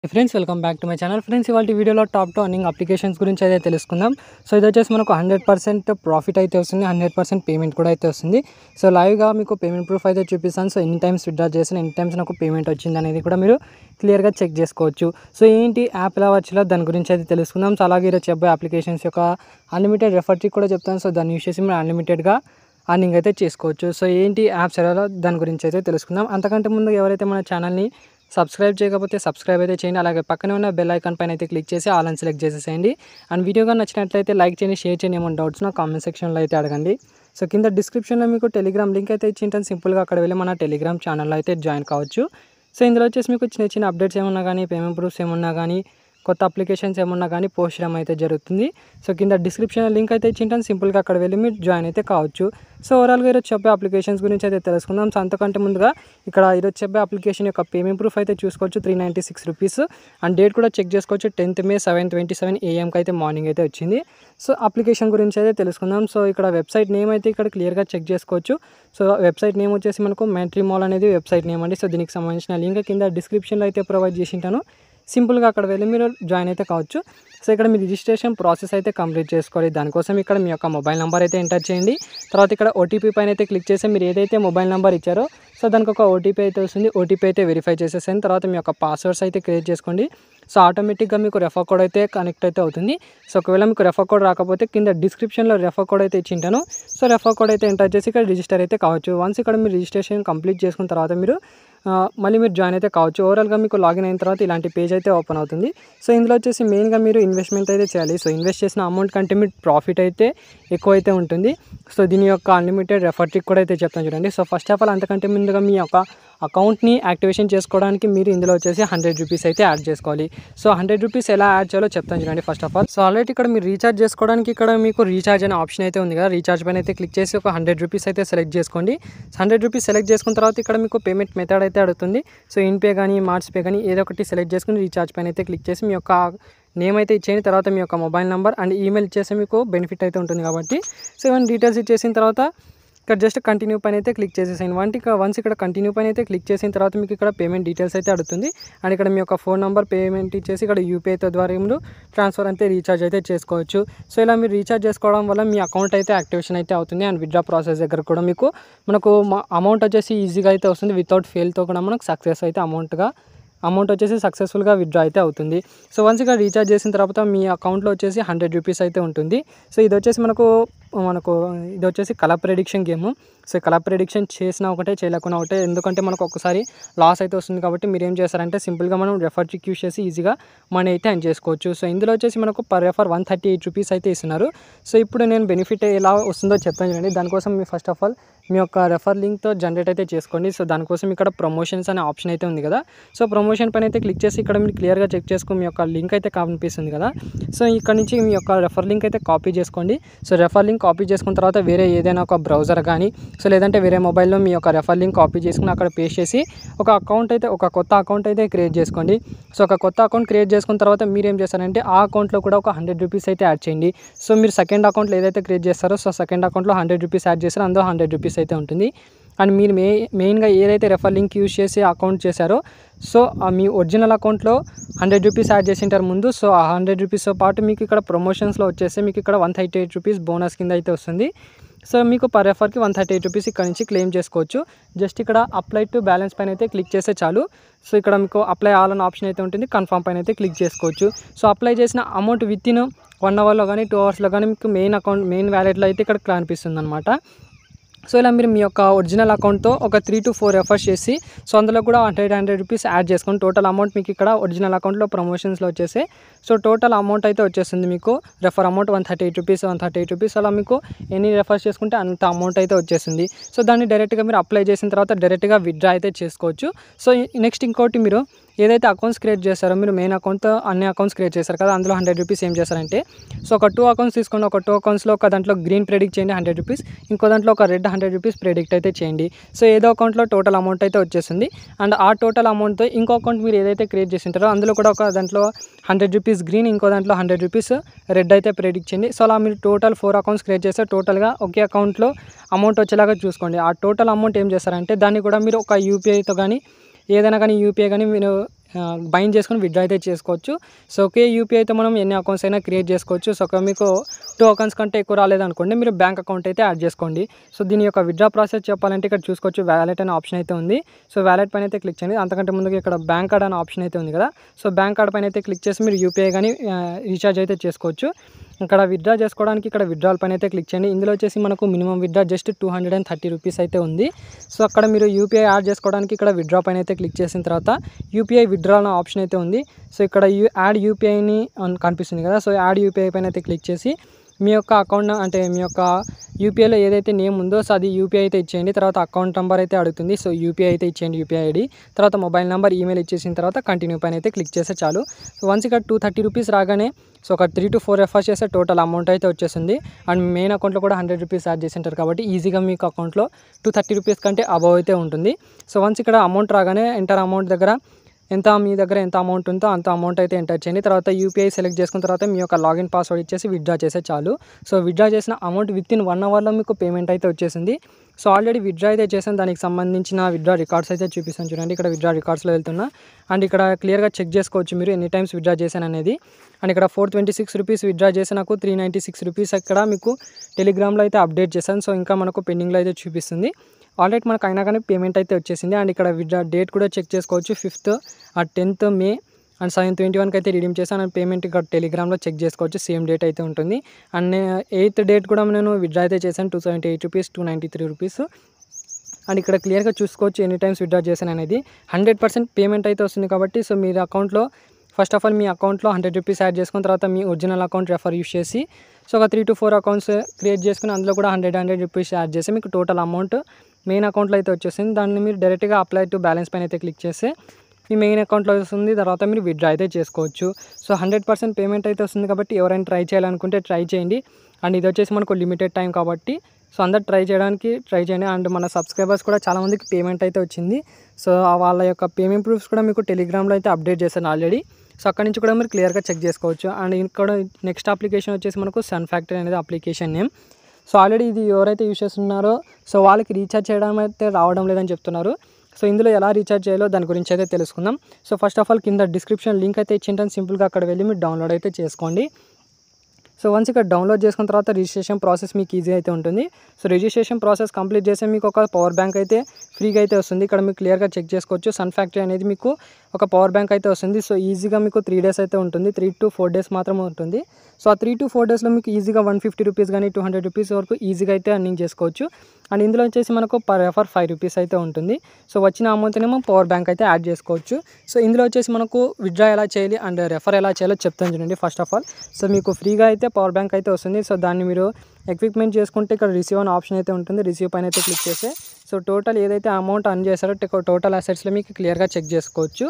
Friends welcome back to my channel. Friends ఇవాళ వీడియోలో top to earning applications గురించి అయితే తెలుసుకుందాం. సో ఇది వచ్చేసి మనకు 100% ప్రాఫిట్ అయితే వస్తుంది, 100% పేమెంట్ కూడా అయితే వస్తుంది. సో లైవ్గా మీకు పేమెంట్ ప్రూఫ్ అయితే చూపిస్తాను. సో ఎన్ని టైమ్స్ విత్డ్రా చేసిన, ఎన్ని టైమ్స్ నాకు పేమెంట్ వచ్చింది అనేది కూడా మీరు క్లియర్గా చెక్ చేసుకోవచ్చు. సో ఏంటి యాప్ ఎలా వచ్చిలో దాని గురించి అయితే తెలుసుకుందాం. సో అలాగే ఈరోజు చెప్పే అప్లికేషన్స్ యొక్క అన్లిమిటెడ్ రెఫర్ ట్రిక్ కూడా చెప్తాను. సో దాన్ని యూస్ చేసి మీరు అన్లిమిటెడ్గా అర్నింగ్ అయితే చేసుకోవచ్చు. సో ఏంటి యాప్స్ ఎలా దాని గురించి అయితే తెలుసుకుందాం. అంతకంటే ముందు ఎవరైతే మన ఛానల్ని సబ్స్క్రైబ్ చేయకపోతే సబ్స్క్రైబ్ అయితే చేయండి. అలాగే పక్కనే ఉన్న బెల్ ఐకాన్ పైన అయితే క్లిక్ చేసి ఆల్ అని సెలెక్ట్ చేసేసేయండి. అండ్ వీడియోగా నచ్చినట్లయితే లైక్ చేయండి, షేర్ చేయండి. ఏమైనా డౌట్స్ నా కామెంట్ సెక్షన్లో అయితే అడగండి. సో కింద డిస్క్రిప్షన్లో మీకు టెలిగ్రామ్ లింక్ అయితే ఇచ్చింటాను. సింపుల్గా అక్కడ వెళ్ళి మన టెలిగ్రామ్ ఛానల్లో అయితే జాయిన్ కావచ్చు. సో ఇందులో వచ్చేసి మీకు చిన్న చిన్న అప్డేట్స్ ఏమన్నా కానీ, పేమెంట్ ప్రూఫ్స్ ఏమన్నా కానీ, కొత్త అప్లికేషన్స్ ఏమన్నా కానీ పోస్ట్ చేయడం అయితే జరుగుతుంది. సో కింద డిస్క్రిప్షన్ లింక్ అయితే ఇచ్చింటాను. సింపుల్గా అక్కడ వెళ్ళి మీరు జాయిన్ అయితే కావచ్చు. సో ఓవరాల్గా ఈరోజు చెప్పే అప్లికేషన్స్ గురించి అయితే తెలుసుకుందాం. సో అంతకంటే ముందుగా ఇక్కడ ఈరోజు చెప్పే అప్లికేషన్ యొక్క పేమెంట్ ప్రూఫ్ అయితే చూసుకోవచ్చు, 396 రూపీస్. అండ్ డేట్ కూడా చెక్ చేసుకోవచ్చు, 10th May 7:27 AM అయితే మార్నింగ్ అయితే వచ్చింది. సో అప్లికేషన్ గురించి అయితే తెలుసుకుందాం. సో ఇక్కడ వెబ్సైట్ నేమ్ అయితే ఇక్కడ క్లియర్గా చెక్ చేసుకోవచ్చు. సో వెబ్సైట్ నేమ్ వచ్చేసి మనకు మెంట్రీ మాల్ అనేది వెబ్సైట్ నేమ్ అండి. సో దీనికి సంబంధించిన లింక్ కింద డిస్క్రిప్షన్లో అయితే ప్రొవైడ్ చేసి ఉంటాను. సింపుల్గా అక్కడ వెళ్ళి మీరు జాయిన్ అయితే కావచ్చు. సో ఇక్కడ మీ రిజిస్ట్రేషన్ ప్రాసెస్ అయితే కంప్లీట్ చేసుకోవాలి. దానికోసం ఇక్కడ మీ యొక్క మొబైల్ నెంబర్ అయితే ఎంటర్ చేయండి. తర్వాత ఇక్కడ ఓటీపీ పైన అయితే క్లిక్ చేసి మీరు ఏదైతే మొబైల్ నెంబర్ ఇచ్చారో సో దానికి ఒక ఓటీపీ అయితే వస్తుంది. ఓటీపీ అయితే వెరిఫై చేసేసాను. తర్వాత మీ యొక్క పాస్వర్డ్స్ అయితే క్రియేట్ చేసుకోండి. సో ఆటోమేటిక్గా మీకు రెఫర్ కోడ్ అయితే కనెక్ట్ అయితే అవుతుంది. సో ఒకవేళ మీకు రెఫర్ కోడ్ రాకపోతే కింద డిస్క్రిప్షన్లో రెఫర్ కోడ్ అయితే ఇచ్చింటాను. సో రెఫర్ కోడ్ అయితే ఎంటర్ చేసి ఇక్కడ రిజిస్టర్ అయితే కావచ్చు. వన్స్ ఇక్కడ మీరు రిజిస్ట్రేషన్ కంప్లీట్ చేసుకున్న తర్వాత మీరు మళ్ళీ మీరు జాయిన్ అయితే కావచ్చు. ఓవరాల్గా మీకు లాగిన్ అయిన తర్వాత ఇలాంటి పేజ్ అయితే ఓపెన్ అవుతుంది. సో ఇందులో వచ్చేసి మెయిన్గా మీరు ఇన్వెస్ట్మెంట్ అయితే చేయాలి. సో ఇన్వెస్ట్ చేసిన అమౌంట్ కంటే మీరు ప్రాఫిట్ అయితే ఎక్కువ అయితే ఉంటుంది. సో దీని యొక్క అన్లిమిటెడ్ రెఫర్ ట్రిక్ కూడా అయితే చెప్తాను చూడండి. సో ఫస్ట్ ఆఫ్ ఆల్ అంతకంటే ముందుగా మీ యొక్క అకౌంట్ని యాక్టివేషన్ చేసుకోవడానికి మీరు ఇందులో వచ్చేసి 100 రూపీస్ అయితే యాడ్ చేసుకోవాలి. సో 100 రూపీస్ ఎలా యాడ్ చేయాలో చెప్తాను చూడండి. First of all so already ఇక్కడ మీరు రీఛార్జ్ చేసుకోవడానికి ఇక్కడ మీకు రీఛార్జ్ అనే ఆప్షన్ అయితే ఉంది కదా. రీఛార్జ్ పైన అయితే క్లిక్ చేసి ఒక 100 రూపీస్ అయితే సెలెక్ట్ చేసుకోండి. 100 రూపీస్ సెలెక్ట్ చేసుకున్న తర్వాత ఇక్కడ మీకు పేమెంట్ మెథడ్ అయితే అడుగుతుంది. సో ఇన్పే కానీ మార్ట్స్ పే కానీ ఏదో ఒకటి సెలెక్ట్ చేసుకుని రీఛార్జ్ పైన అయితే క్లిక్ చేసి మీ యొక్క నేమ్ అయితే ఇచ్చేయండి. తర్వాత మీ యొక్క మొబైల్ నెంబర్ అండ్ ఈమెయిల్ ఇచ్చేసి మీకు బెనిఫిట్ అయితే ఉంటుంది కాబట్టి సో ఇవన్నీ డీటెయిల్స్ ఇచ్చేసిన తర్వాత ఇక్కడ జస్ట్ కంటిన్యూ పైన అయితే క్లిక్ చేసేసాను. వన్స్ ఇక్కడ కంటిన్యూ పైన అయితే క్లిక్ చేసిన తర్వాత మీకు ఇక్కడ పేమెంట్ డీటెయిల్స్ అయితే అడుగుతుంది. అండ్ ఇక్కడ మీ యొక్క ఫోన్ నెంబర్ పేమెంట్ ఇచ్చేసి ఇక్కడ యూపీఐతో ద్వారా మీరు ట్రాన్స్ఫర్ అయితే రీఛార్జ్ అయితే చేసుకోవచ్చు. సో ఇలా మీరు రీఛార్జ్ చేసుకోవడం వల్ల మీ అకౌంట్ అయితే యాక్టివేషన్ అయితే అవుతుంది. అండ్ విత్డ్రా ప్రాసెస్ దగ్గర కూడా మనకు అమౌంట్ వచ్చేసి ఈజీగా అయితే వస్తుంది. వితౌట్ ఫెయిల్తో కూడా మనకు సక్సెస్ అయితే అమౌంట్ వచ్చేసి సక్సెస్ఫుల్గా విత్డ్రా అయితే అవుతుంది. సో వన్స్ ఇక్కడ రీఛార్జ్ చేసిన తర్వాత మీ అకౌంట్లో వచ్చేసి 100 రూపీస్ అయితే ఉంటుంది. సో ఇది వచ్చేసి మనకు ఇది వచ్చేసి colour prediction game. So colour prediction చేసినా ఒకటే, చేయలేకున్నా ఒకటే. ఎందుకంటే మనకు ఒక్కసారి లాస్ అయితే వస్తుంది కాబట్టి మీరు ఏం చేస్తారంటే సింపుల్గా మనం రెఫర్ ట్రిక్ యూస్ చేసి ఈజీగా మనీ అయితే ఎర్న్ చేసుకోవచ్చు. సో ఇందులో వచ్చేసి మనకు పర్ రెఫర్ 138 రూపీస్ అయితే ఇస్తున్నారు. సో ఇప్పుడు నేను బెనిఫిట్ ఎలా వస్తుందో చెప్తాను చూడండి. దానికోసం మీ ఫస్ట్ ఆఫ్ ఆల్ మీ యొక్క రెఫర్ లింక్తో జనరేట్ అయితే చేసుకోండి. సో దానికోసం ఇక్కడ ప్రమోషన్స్ అనే ఆప్షన్ అయితే ఉంది కదా. సో ప్రమోషన్ పైన అయితే క్లిక్ చేసి ఇక్కడ మీరు క్లియర్గా చెక్ చేసుకుని మీ యొక్క లింక్ అయితే కనిపిస్తుంది కదా. సో ఇక్కడ నుంచి మీ యొక్క రెఫర్ లింక్ అయితే కాపీ చేసుకోండి. సో రెఫర్ లింక్ కాపీ చేసుకున్న తర్వాత వేరే ఏదైనా ఒక బ్రౌజర్ కానీ సో లేదంటే వేరే మొబైల్లో మీ యొక్క రెఫర్ లింక్ కాపీ చేసుకుని అక్కడ పేస్ట్ చేసి ఒక కొత్త అకౌంట్ అయితే క్రియేట్ చేసుకోండి. సో ఒక కొత్త అకౌంట్ క్రియేట్ చేసుకున్న తర్వాత మీరు ఏం చేస్తారంటే ఆ అకౌంట్లో కూడా ఒక 100 రూపీస్ అయితే యాడ్ చేయండి. సో మీరు సెకండ్ అకౌంట్లో ఏదైతే క్రియేట్ చేస్తారో సో సెకండ్ అకౌంట్లో 100 రూపీస్ యాడ్ చేస్తారో అందులో 100 రూపీస్ అయితే ఉంటుంది. అండ్ మీరు మెయిన్గా ఏదైతే రెఫర్ లింక్ యూజ్ చేసి అకౌంట్ చేశారో సో మీ ఒరిజినల్ అకౌంట్లో 100 రూపీస్ యాడ్ చేసింటారు ముందు. సో ఆ 100 రూపీస్తో పాటు మీకు ఇక్కడ ప్రమోషన్స్లో వచ్చేసి మీకు ఇక్కడ 138 రూపీస్ బోనస్ కింద అయితే వస్తుంది. సో మీకు పర్ రెఫర్కి 138 రూపీస్ ఇక్కడ నుంచి క్లెయిమ్ చేసుకోవచ్చు. జస్ట్ ఇక్కడ అప్లై టు బ్యాలెన్స్ పైన అయితే క్లిక్ చేస్తే చాలు. సో ఇక్కడ మీకు అప్లై ఆల్ అనే ఆప్షన్ అయితే ఉంటుంది. కన్ఫర్మ్ పైన అయితే క్లిక్ చేసుకోవచ్చు. సో అప్లై చేసిన అమౌంట్ వితిన్ 1 అవర్లో కానీ 2 అవర్స్లో కానీ మీకు మెయిన్ వ్యాలెట్లో అయితే ఇక్కడ కనిపిస్తుంది అనమాట. సో ఇలా మీరు మీ యొక్క ఒరిజినల్ అకౌంట్తో ఒక 3 to 4 రెఫర్స్ చేసి సో అందులో కూడా 100 రూపీస్ యాడ్ చేసుకొని టోటల్ అమౌంట్ మీకు ఇక్కడ ఒరిజినల్ అకౌంట్లో ప్రమోషన్స్లో వచ్చేసి సో టోటల్ అమౌంట్ అయితే వచ్చేస్తుంది. మీకు రెఫర్ అమౌంట్ 138 రూపీస్ అలా మీకు ఎన్ని రెఫర్స్ చేసుకుంటే అంత అమౌంట్ అయితే వచ్చేస్తుంది. సో దాన్ని డైరెక్ట్గా మీరు అప్లై చేసిన తర్వాత డైరెక్ట్గా విత్డ్రా అయితే చేసుకోవచ్చు. సో నెక్స్ట్ ఇంకోటి మీరు ఏదైతే అకౌంట్స్ క్రియేట్ చేస్తారో మీరు మెయిన్ అకౌంట్తో అన్ని అకౌంట్స్ క్రియేట్ చేస్తారు కదా, అందులో 100 రూపీస్ ఏం చేస్తారంటే సో ఒక 2 అకౌంట్స్ తీసుకోండి. ఒక 2 అకౌంట్స్లో ఒక దాంట్లో గ్రీన్ ప్రెడిక్ట్ చేయండి 100 రూపీస్, ఇంకో దాంట్లో ఒక రెడ్ 100 రూపీస్ ప్రెడిక్ట్ అయితే చేయండి. సో ఏదో అకౌంట్లో టోటల్ అమౌంట్ అయితే వచ్చేస్తుంది. అండ్ ఆ టోటల్ అమౌంట్తో ఇంకో అకౌంట్ మీరు ఏదైతే క్రియేట్ చేసింటారో అందులో కూడా ఒక దాంట్లో 100 రూపీస్ గ్రీన్, ఇంకో దాంట్లో 100 రూపీస్ రెడ్ అయితే ప్రెడిక్ట్ చేయండి. సో అలా మీరు టోటల్ 4 అకౌంట్స్ క్రియేట్ చేస్తే టోటల్గా ఒకే అకౌంట్లో అమౌంట్ వచ్చేలాగా చూసుకోండి. ఆ టోటల్ అమౌంట్ ఏం చేస్తారంటే దాన్ని కూడా మీరు ఒక యూపీఐతో కానీ ఏదైనా కానీ యూపీఐ కానీ మీరు బైండ్ చేసుకొని విత్డ్రా అయితే చేసుకోవచ్చు. సో ఒకే యూపీఐ అయితే మనం ఎన్ని అకౌంట్స్ అయినా క్రియేట్ చేసుకోవచ్చు. సో మీకు 2 అకౌంట్స్ కంటే ఎక్కువ రాలేదనుకోండి, మీరు బ్యాంక్ అకౌంట్ అయితే యాడ్ చేసుకోండి. సో దీని యొక్క విత్డ్రా ప్రాసెస్ చెప్పాలంటే ఇక్కడ చూసుకోవచ్చు, వ్యాలెట్ అనే ఆప్షన్ అయితే ఉంది. సో వ్యాలెట్ పైన అయితే క్లిక్ చేయండి. అంతకంటే ముందుగా ఇక్కడ బ్యాంక్ కార్డ్ అనే ఆప్షన్ అయితే ఉంది కదా, సో బ్యాంక్ కార్డ్ పైన అయితే క్లిక్ చేసి మీరు యూపీఐ కానీ రీఛార్జ్ అయితే చేసుకోవచ్చు. ఇక్కడ విత్డ్రా చేసుకోవడానికి ఇక్కడ విత్డ్రాల్ పైన అయితే క్లిక్ చేయండి. ఇందులో వచ్చేసి మనకు మినిమం విత్డ్రా జస్ట్ 230 రూపీస్ అయితే ఉంది. సో అక్కడ మీరు యూపీఐ యాడ్ చేసుకోవడానికి ఇక్కడ విత్డ్రా పైన అయితే క్లిక్ చేసిన తర్వాత యూపీఐ విత్డ్రా అనే ఆప్షన్ అయితే ఉంది. సో ఇక్కడ యాడ్ యూపీఐని కనిపిస్తుంది కదా, సో యాడ్ యూపీఐ పైన అయితే క్లిక్ చేసి మీ యొక్క అకౌంట్ అంటే మీ యొక్క యూపీఐలో ఏదైతే నేమ్ ఉందో సో అది యూపీఐ అయితే ఇచ్చేయండి. తర్వాత అకౌంట్ నెంబర్ అయితే అడుగుతుంది, సో యూపీఐ అయితే ఇచ్చేయండి, యూపీఐ ఐడి. తర్వాత మొబైల్ నెంబర్, ఈమెయిల్ ఇచ్చేసిన తర్వాత కంటిన్యూ పైన అయితే క్లిక్ చేస్తే చాలు. సో వన్స్ ఇక్కడ 230 రూపీస్ రాగానే సో ఒక 3 to 4 రెఫర్ చేస్తే టోటల్ అమౌంట్ అయితే వచ్చేసింది. అండ్ మెయిన్ అకౌంట్లో కూడా 100 రూపీస్ యాడ్ చేసి ఉంటారు కాబట్టి ఈజీగా మీకు అకౌంట్లో 230 రూపీస్ కంటే అబవ్ అయితే ఉంటుంది. సో వన్స్ ఇక్కడ అమౌంట్ రాగానే ఎంటర్ అమౌంట్ దగ్గర మీ దగ్గర ఎంత అమౌంట్ ఉందో అంత అమౌంట్ అయితే ఎంటర్ చేయండి. తర్వాత యూపీఐ సెలెక్ట్ చేసుకున్న తర్వాత మీ యొక్క లాగిన్ పాస్వర్డ్ ఇచ్చేసి విత్డ్రా చేస్తే చాలు. సో విత్డ్రా చేసిన అమౌంట్ వితిన్ 1 అవర్లో మీకు పేమెంట్ అయితే వచ్చేసింది. సో ఆల్రెడీ విత్డ్రా అయితే చేసాను, దానికి సంబంధించిన విత్డ్రా రికార్డ్స్ అయితే చూపిస్తాను చూడండి. ఇక్కడ విత్డ్రా రికార్డ్స్లో వెళ్తున్నా అండ్ ఇక్కడ క్లియర్గా చెక్ చేసుకోవచ్చు మీరు ఎన్ని టైమ్స్ విత్డ్రా చేశాను అనేది. అండ్ ఇక్కడ 426 రూపీస్ విత్డ్రా చేసి నాకు 396 రూపీస్ ఇక్కడ మీకు టెలిగ్రామ్లో అయితే అప్డేట్ చేశాను. సో ఇంకా మనకు పెండింగ్లో అయితే చూపిస్తుంది. ఆల్రెడీ మనకు అయినా కానీ పేమెంట్ అయితే వచ్చేసింది. అండ్ ఇక్కడ విత్డ్రా డేట్ కూడా చెక్ చేసుకోవచ్చు, 5th or 10th May and 7/21 అయితే రిడీమ్ చేశాను. అండ్ పేమెంట్ ఇక్కడ టెలిగ్రామ్లో చెక్ చేసుకోవచ్చు, సేమ్ డేట్ అయితే ఉంటుంది. అండ్ 8th డేట్ కూడా నేను విత్డ్రా అయితే చేశాను, 278 రూపీస్, 293 రూపీస్. అండ్ ఇక్కడ క్లియర్గా చూసుకోవచ్చు ఎన్ని టైమ్స్ విత్డ్రా చేశాను అనేది. 100% పేమెంట్ అయితే వస్తుంది కాబట్టి సో మీరు అకౌంట్లో ఫస్ట్ ఆఫ్ ఆల్ మీ అకౌంట్లో 100 రూపీస్ యాడ్ చేసుకున్న తర్వాత మీ ఒరిజినల్ అకౌంట్ రెఫర్ యూస్ చేసి సో ఒక 3 to 4 అకౌంట్స్ క్రియేట్ చేసుకుని అందులో కూడా 100 రూపీస్ యాడ్ చేసి మీకు టోటల్ అమౌంట్ మెయిన్ అకౌంట్లో అయితే వచ్చేసింది. దాన్ని మీరు డైరెక్ట్గా అప్లై టు బ్యాలెన్స్ పైన అయితే క్లిక్ చేస్తే మీ మెయిన్ అకౌంట్లో వస్తుంది. తర్వాత మీరు విత్డ్రా అయితే చేసుకోవచ్చు. సో 100% పేమెంట్ అయితే వస్తుంది కాబట్టి ఎవరైనా ట్రై చేయాలనుకుంటే ట్రై చేయండి. అండ్ ఇది వచ్చేసి మనకు లిమిటెడ్ టైం కాబట్టి సో అందరు ట్రై చేయండి. అండ్ మన సబ్స్క్రైబర్స్ కూడా చాలామందికి పేమెంట్ అయితే వచ్చింది. సో వాళ్ళ యొక్క పేమెంట్ ప్రూఫ్స్ కూడా మీకు టెలిగ్రామ్లో అయితే అప్డేట్ చేశాను ఆల్రెడీ. సో అక్కడ నుంచి కూడా మీరు క్లియర్గా చెక్ చేసుకోవచ్చు. అండ్ ఇక్కడ నెక్స్ట్ అప్లికేషన్ వచ్చేసి మనకు సన్ ఫ్యాక్టరీ అనేది అప్లికేషన్ నేమ్. సో ఆల్రెడీ ఇది ఎవరైతే యూస్ చేస్తున్నారో సో వాళ్ళకి రీఛార్జ్ చేయడం అయితే రావడం లేదని చెప్తున్నారు. సో ఇందులో ఎలా రీఛార్జ్ చేయాలో దాని గురించి అయితే తెలుసుకుందాం. సో ఫస్ట్ ఆఫ్ ఆల్ కింద డిస్క్రిప్షన్ లింక్ అయితే ఇచ్చింటాను, సింపుల్గా అక్కడ వెళ్ళి మీరు డౌన్లోడ్ అయితే చేసుకోండి. సో వన్స్ ఇక్కడ డౌన్లోడ్ చేసుకున్న తర్వాత రిజిస్ట్రేషన్ ప్రాసెస్ మీకు ఈజీ అయితే ఉంటుంది. సో రిజిస్ట్రేషన్ ప్రాసెస్ కంప్లీట్ చేస్తే మీకు ఒక పవర్ బ్యాంక్ అయితే ఫ్రీగా అయితే వస్తుంది. ఇక్కడ మీకు క్లియర్గా చెక్ చేసుకోవచ్చు, సన్ ఫ్యాక్టరీ అనేది మీకు ఒక పవర్ బ్యాంక్ అయితే వస్తుంది. సో ఈజీగా మీకు 3 days అయితే ఉంటుంది, 3 to 4 days మాత్రమే ఉంటుంది. సో ఆ 3 to 4 daysలో మీకు ఈజీగా 150 రూపీస్ కానీ 200 రూపీస్ వరకు ఈజీగా అయితే అర్నింగ్ చేసుకోవచ్చు. అండ్ ఇందులో వచ్చేసి మనకు పర్ రెఫర్ 5 రూపీస్ అయితే ఉంటుంది. సో వచ్చిన అమౌంట్నేమో పవర్ బ్యాంక్ అయితే యాడ్ చేసుకోవచ్చు. సో ఇందులో వచ్చేసి మనకు విత్డ్రా ఎలా చేయాలి అండ్ రెఫర్ ఎలా చేయాలో చెప్తాను చూడండి. ఫస్ట్ ఆఫ్ ఆల్ సో మీకు ఫ్రీగా అయితే పవర్ బ్యాంక్ అయితే వస్తుంది. సో దాన్ని మీరు ఎక్విప్మెంట్ చేసుకుంటే ఇక్కడ రిసీవ్ అనే ఆప్షన్ అయితే ఉంటుంది. రిసీవ్ పైన అయితే క్లిక్ చేస్తే సో టోటల్ ఏదైతే అమౌంట్ అర్న్ చేశారో టోటల్ అసెట్స్లో మీకు క్లియర్గా చెక్ చేసుకోవచ్చు.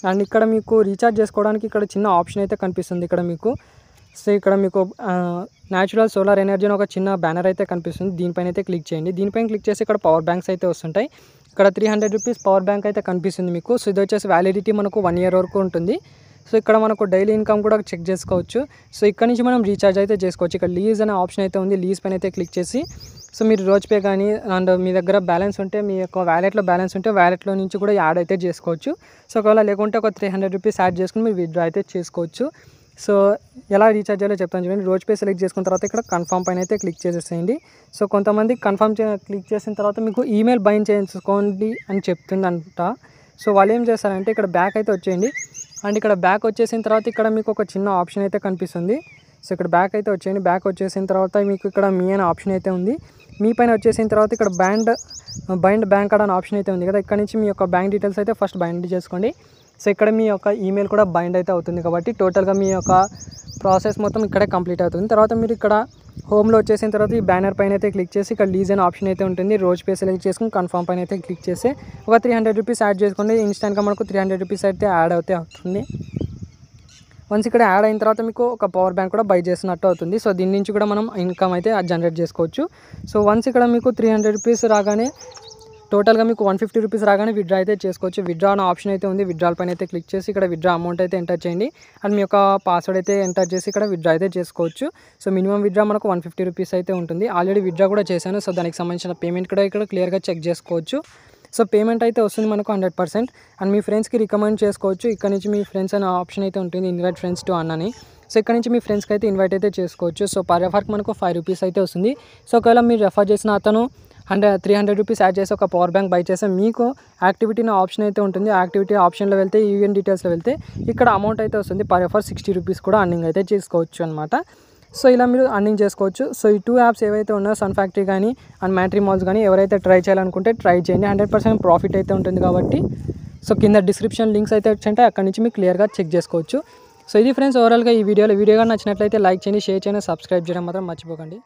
అండ్ ఇక్కడ మీకు రీఛార్జ్ చేసుకోవడానికి ఇక్కడ చిన్న ఆప్షన్ అయితే కనిపిస్తుంది. ఇక్కడ మీకు సో ఇక్కడ మీకు న్యాచురల్ సోలార్ ఎనర్జీ అని ఒక చిన్న బ్యానర్ అయితే కనిపిస్తుంది, దీనిపైన అయితే క్లిక్ చేయండి. దీనిపైన క్లిక్ చేసి ఇక్కడ పవర్ బ్యాంక్స్ అయితే వస్తుంటాయి. ఇక్కడ 300 రూపీస్ పవర్ బ్యాంక్ అయితే కనిపిస్తుంది మీకు. సో ఇది వచ్చేసి వ్యాలిడిటీ మనకు 1 year వరకు ఉంటుంది. సో ఇక్కడ మనకు డైలీ ఇన్కమ్ కూడా చెక్ చేసుకోవచ్చు. సో ఇక్కడ నుంచి మనం రీఛార్జ్ అయితే చేసుకోవచ్చు. ఇక్కడ లీజ్ అనే ఆప్షన్ అయితే ఉంది, లీజ్ పైన అయితే క్లిక్ చేసి సో మీరు రోజుపే కానీ అండ్ మీ దగ్గర బ్యాలెన్స్ ఉంటే మీ యొక్క వ్యాలెట్లో బ్యాలెన్స్ ఉంటే వ్యాలెట్లో నుంచి కూడా యాడ్ అయితే చేసుకోవచ్చు. సో ఒకవేళ లేకుంటే ఒక 300 రూపీస్ యాడ్ చేసుకుని మీరు విత్డ్రా అయితే చేసుకోవచ్చు. సో ఎలా రీఛార్జ్ చేయాలో చెప్తాను చూడండి. రోజుపే సెలెక్ట్ చేసుకున్న తర్వాత ఇక్కడ కన్ఫర్మ్ పైన అయితే క్లిక్ చేసేసేయండి. సో కొంతమంది కన్ఫర్మ్ క్లిక్ చేసిన తర్వాత మీకు ఈమెయిల్ బైండ్ చేసుకోండి అని చెప్తుందంట. సో వాళ్ళు ఏం చేస్తారంటే ఇక్కడ బ్యాక్ అయితే వచ్చేయండి. అండ్ ఇక్కడ బ్యాక్ వచ్చేసిన తర్వాత ఇక్కడ మీకు ఒక చిన్న ఆప్షన్ అయితే కనిపిస్తుంది. సో ఇక్కడ బ్యాక్ అయితే వచ్చేయండి. బ్యాక్ వచ్చేసిన తర్వాత మీకు ఇక్కడ మీ అనే ఆప్షన్ అయితే ఉంది. మీ పైన వచ్చేసిన తర్వాత ఇక్కడ బైండ్ బ్యాంక్ కార్డ్ అనే ఆప్షన్ అయితే ఉంది కదా, ఇక్కడ నుంచి మీ యొక్క బ్యాంక్ డీటెయిల్స్ అయితే ఫస్ట్ బైండ్ చేసుకోండి. సో ఇక్కడ మీ యొక్క ఈమెయిల్ కూడా బైండ్ అయితే అవుతుంది కాబట్టి టోటల్గా మీ యొక్క ప్రాసెస్ మొత్తం ఇక్కడే కంప్లీట్ అవుతుంది. తర్వాత మీరు ఇక్కడ హోమ్లో వచ్చేసిన తర్వాత ఈ బ్యానర్ పైన అయితే క్లిక్ చేసి ఇక్కడ లీజ్ అనే ఆప్షన్ అయితే ఉంటుంది. రోజు పే సెలెక్ట్ చేసుకుని కన్ఫర్మ్ పైన అయితే క్లిక్ చేసి ఒక 300 రూపీస్ యాడ్ చేసుకోండి. ఇన్స్టాంట్గా మనకు 300 రూపీస్ అయితే యాడ్ అవుతుంది. వన్స్ ఇక్కడ యాడ్ అయిన తర్వాత మీకు ఒక పవర్ బ్యాంక్ కూడా బై చేసినట్టు అవుతుంది. సో దీని నుంచి కూడా మనం ఇన్కమ్ అయితే జనరేట్ చేసుకోవచ్చు. సో వన్స్ ఇక్కడ మీకు 300 రూపీస్ రాగానే టోటల్గా మీకు 150 రూపీస్ రాగానే విత్డ్రా అయితే చేసుకోవచ్చు. విత్డ్రా అనే ఆప్షన్ అయితే ఉంది. విత్డ్రాల్ పైన అయితే క్లిక్ చేసి ఇక్కడ విత్డ్రా అమౌంట్ అయితే ఎంటర్ చేయండి. అండ్ మీ యొక్క పాస్వర్డ్ అయితే ఎంటర్ చేసి ఇక్కడ విత్డ్రా అయితే చేసుకోవచ్చు. సో మినిమం విత్డ్రా మనకు 150 రూపీస్ అయితే ఉంటుంది. ఆల్రెడీ విత్డ్రా కూడా చేశాను. సో దానికి సంబంధించిన పేమెంట్ కూడా ఇక్కడ క్లియర్గా చెక్ చేసుకోవచ్చు. సో పేమెంట్ అయితే వస్తుంది మనకు 100%. అండ్ మీ ఫ్రెండ్స్కి రికమెండ్ చేసుకోవచ్చు. ఇక్కడ నుంచి మీ ఫ్రెండ్స్ అనే ఆప్షన్ అయితే ఉంటుంది, ఇన్వైట్ ఫ్రెండ్స్ టు అర్న్ అని. సో ఇక్కడ నుంచి మీ ఫ్రెండ్స్కి అయితే ఇన్వైట్ అయితే చేసుకోవచ్చు. సో పర్ రెఫర్కి మనకు 5 రూపీస్ అయితే వస్తుంది. సో ఒకవేళ మీరు రెఫర్ చేసిన అతను 300 రూపీస్ యాడ్ చేసి ఒక పవర్ బ్యాంక్ బై చేస్తే మీకు యాక్టివిటీ అనే ఆప్షన్ అయితే ఉంటుంది. ఆ యాక్టివిటీ ఆప్షన్లో వెళ్తే ఈవెంట్ డీటెయిల్స్లో వెళ్తే ఇక్కడ అమౌంట్ అయితే వస్తుంది. పర్ రెఫర్ 60 రూపీస్ కూడా అర్నింగ్ అయితే చేసుకోవచ్చు అనమాట. సో ఇలా మీరు అర్నింగ్ చేసుకోవచ్చు. సో ఈ 2 యాప్స్ ఏవైతే ఉన్నాయో సన్ ఫ్యాక్టరీ కానీ అండ్ మ్యాట్రీ మాల్స్ కానీ ఎవరైతే ట్రై చేయాలనుకుంటే ట్రై చేయండి. 100% ప్రాఫిట్ అయితే ఉంటుంది కాబట్టి. సో కింద డిస్క్రిప్షన్ లింక్స్ అయితే వచ్చి అక్కడ నుంచి మీకు క్లియర్గా చెక్ చేసుకోవచ్చు. సో ఇది ఫ్రెండ్స్ ఓవరాల్గా ఈ వీడియో కానీ నచ్చినట్లయితే లైక్ చేయండి, షేర్ చేయండి, సబ్స్క్రైబ్ చేయడం మాత్రం మర్చిపోకండి.